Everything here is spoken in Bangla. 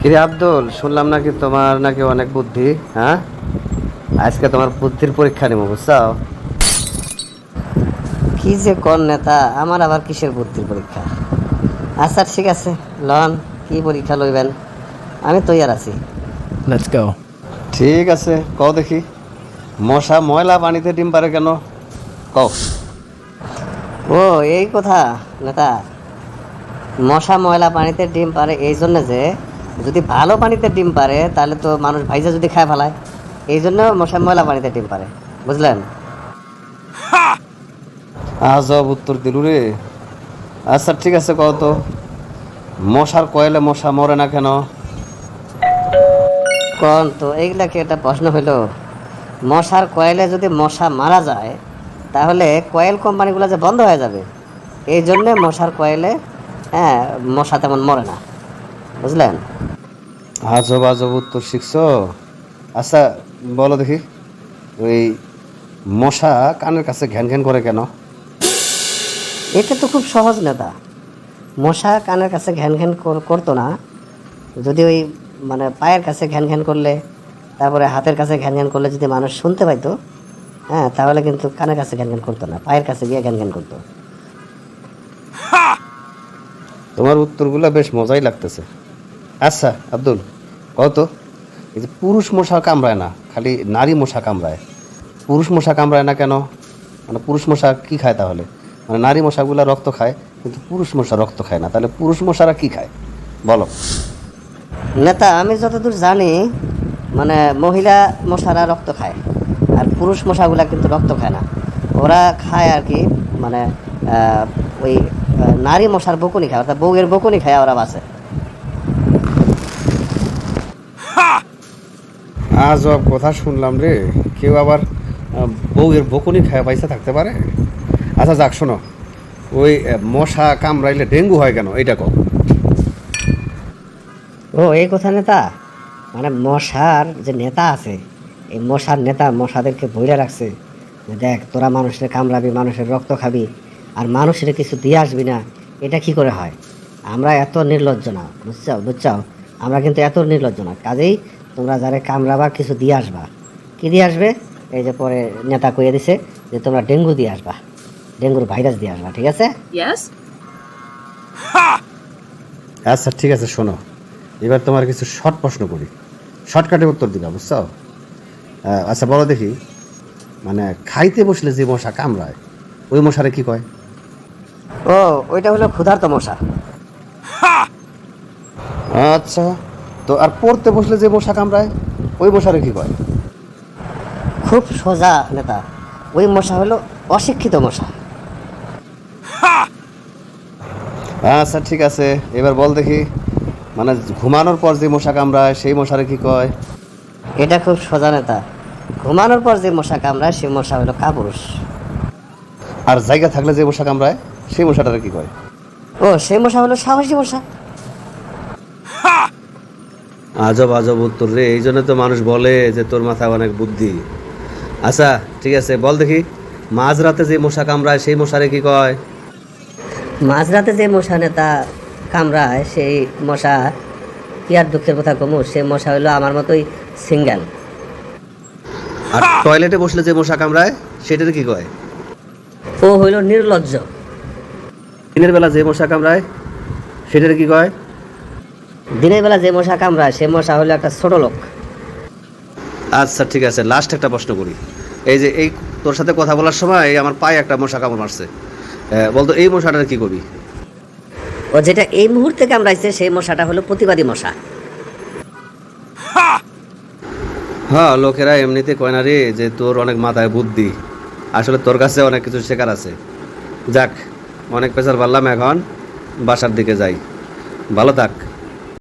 কিরে আব্দুল, শুনলাম নাকি তোমার নাকি অনেক বুদ্ধি। হ্যাঁ, আজকে তোমার বুদ্ধির পরীক্ষা নেবো, বুঝছো? কি যে কোন নেতা, আমার আবার কিসের বুদ্ধির পরীক্ষা? আচ্ছা ঠিক আছে, লন, কি পরীক্ষা লইবেন? আমি তৈয়ার আছি। Let's go. ঠিক আছে, কও দেখি। মশা ময়লা পানিতে ডিম পারে কেন? কও। ও, এই কথা নেতা। মশা ময়লা পানিতে ডিম পারে এই জন্য যে যদি ভালো পানিতে ডিম পারে তাহলে তো মানুষ ভাইজা যদি খায় ফেলায়, এই জন্য মশা ময়লা পানিতে ডিম পারে, বুঝলেন? আজব উত্তর দিলু রে। আচ্ছা ঠিক আছে, কও তো, মশার কয়েলে মশা মরে না কেন? কোন তো, এইগুলা কি একটা প্রশ্ন হইলো? মশার কয়েলে যদি মশা মারা যায় তাহলে কয়েল কোম্পানিগুলো যে বন্ধ হয়ে যাবে, এই জন্যে মশার কয়েলে, হ্যাঁ, মশা তেমন মরে না, বুঝলেন? আজব আজব উত্তর শিখছো। আচ্ছা বলো দেখি, ওই মশা কানের কাছে ঘ্যান ঘ্যান করে কেন? এটা তো খুব সহজ নেতা। মশা কানের কাছে ঘ্যান ঘ্যান করতো না যদি ওই মানে পায়ের কাছে ঘ্যান ঘ্যান করলে, তারপরে হাতের কাছে ঘ্যান ঘ্যান করলে যদি মানুষ শুনতে পাইতো, হ্যাঁ, তাহলে কিন্তু কানের কাছে ঘ্যান ঘ্যান করতো না, পায়ের কাছে গিয়ে ঘ্যান ঘ্যান করতো। তোমার উত্তরগুলো বেশ মজাই লাগতেছে। আচ্ছা আব্দুল, কত, এই যে পুরুষ মশা কামড়ায় না, খালি নারী মশা কামড়ায়, পুরুষ মশা কামড়ায় না কেন? মানে পুরুষ মশা কি খায় তাহলে? মানে নারী মশাগুলা রক্ত খায় কিন্তু পুরুষ মশা রক্ত খায় না, তাহলে পুরুষ মশারা কি খায় বলো? নেতা, আমি যতদূর জানি মানে মহিলা মশারা রক্ত খায়, আর পুরুষ মশাগুলা কিন্তু রক্ত খায় না। ওরা খায় আর কি, মানে ওই নারী মশার বকুনি খায়, অর্থাৎ বউয়ের বকুনি খায় ওরা বাঁচে। আজব কথা শুনলাম রে। কেউ আবার বউয়ের বকুনি খায় পয়সা থাকতে পারে? আচ্ছা যাক, শোনো, ওই মশা কামড়াইলে ডেঙ্গু হয় কেন, এইটা কও। ও, এই কথা নেতা। মানে মশার যে নেতা আছে, এই মশার নেতা মশাদেরকে বইরে রাখছে যে দেখ, তোরা মানুষের কামড়াবি, মানুষের রক্ত খাবি, আর মানুষের কিছু দিয়ে আসবি না। এটা কি করে হয়? আমরা এত নির্লজ্জ না, বুঝছো বুঝছো? আমরা কিন্তু এত নির্লজ্জ না, কাজেই তোমরা যারা কামড়াবা কিছু দিয়ে আসবা। কি দিয়ে আসবে? এই যে পরে নেতা কইয়ে দিছে যে তোমরা ডেঙ্গু দিয়ে আসবা, ডেঙ্গুর ভাইরাস দিয়ে আসবা, ঠিক আছে? Yes? আচ্ছা ঠিক আছে, শোনো, এবার তোমার কিছু শর্ট প্রশ্ন করি, শর্টকাটে উত্তর দিবা, বুঝছো? আচ্ছা বলো দেখি, মানে খাইতে বসলে যে মশা কামড়ায় ওই মশারে কি কয়? ও, ওইটা হলো ক্ষুধার্ত মশা। আচ্ছা, তো আর পড়তে বসলে যে মশা কামড়ায় ওই মশারে কি কয়? খুব সোজা নেতা, ওই মশা হলো অশিক্ষিত মশা। আচ্ছা ঠিক আছে, এবার বল দেখি, মানে ঘুমানোর পর যে মশা কামড়ায় সেই মশারে কি কয়? এটা খুব সোজা নেতা, ঘুমানোর পর যে মশা কামড়ায় সেই মশা হলো কাপুরুষ। আর জায়গা থাকলে যে মশা কামড়ায় সেই মশাটারে কি কয়? ও, সেই মশা হলো সাহসী মশা। আজব আজব উত্তর রে, এই জন্য তো মানুষ বলে যে তোর মাথায় অনেক বুদ্ধি। আচ্ছা ঠিক আছে, বল দেখি, মাঝরাতে যে মশা কামড়ায় সেই মশারে কি কয়? মাঝরাতে যে মশা নেতা কামড়ায় সেই মশা, কি আর দুঃখের কথা কমু, সেই মশা হলো আমার মতোই সিঙ্গেল। আর টয়লেটে বসলে যে মশা কামড়ায় সেটার কি কয়? ও হইল নির্লজ্জ। দিনের বেলা যে মশা কামড়ায় সেটার কি কয়? দিনের বেলা যে মশা কামড়ায় সে মশা হলো একটা ছোট লোক। আচ্ছা ঠিক আছে, লাস্ট একটা প্রশ্ন করি। এই যে এই তোর সাথে কথা বলার সময় এই আমার পায়ে একটা মশা কামড় মারছে, বলতো এই মশাটার কি করবি? ও, যেটা এই মুহূর্তে কামড়াইছে সেই মশাটা হলো প্রতিবাদী মশা। হ্যাঁ, লোকেরা এমনিতে কয় না রে যে তোর অনেক মাথায় বুদ্ধি, আসলে তোর কাছে অনেক কিছু শেখার আছে। যাক, অনেক পেশার পারলাম, এখন বাসার দিকে যাই, ভালো থাক।